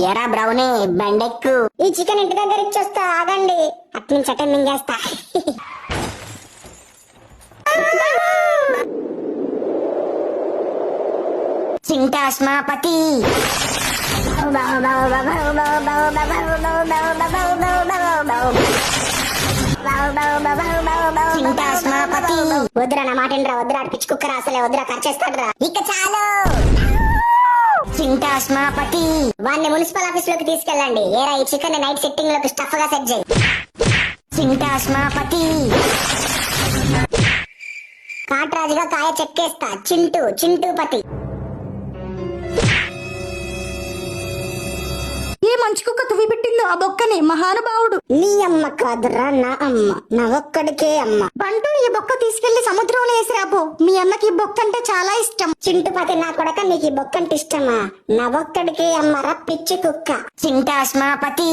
ఎరా బ్రౌనీ బండెక్కు. ఈ చికెన్ ఇంటి దగ్గర ఇచ్చొస్తా, ఆగండి. అట్నుంచి చట్టం మింగేస్తా. చింతాస్మాపతి. చింతాస్మాపతి. వద్దురా నా మాటండ్రా, వద్దురా పిచ్చి కుక్కరా, అసలే వద్దురా, ఖర్చేస్తాడ్రా. ఇక చాలు. చింతాస్మాపతి. వాడిని మున్సిపల్ ఆఫీస్ లోకి తీసుకెళ్ళండి. ఏరా ఈ చికెన్ నైట్ సెట్టింగ్ లోకి స్టఫ్ గా సెట్ చేయి. చింతాస్మాపతి. కాట్రాజుగా కాయ చెక్కేస్తా. చింటూపతి. ఏ మంచి కుక్క తువి పెట్టిందో ఆ బొక్కని, మహానుభావుడు. నీ అమ్మ కాదురా, నా అమ్మ, నా ఒక్కడికే అమ్మ. బంటూ ఈ బొక్క తీసుకెళ్లి సముద్రంలో వేసిరాపో, మీ అన్నకి ఈ బొక్క అంటే చాలా ఇష్టం. చింటుపతి నా కొడక, నీకు ఈ బొక్క అంటే ఇష్టమా? నా ఒక్కడికే అమ్మరా పిచ్చి కుక్క. చింతాస్మాపతి.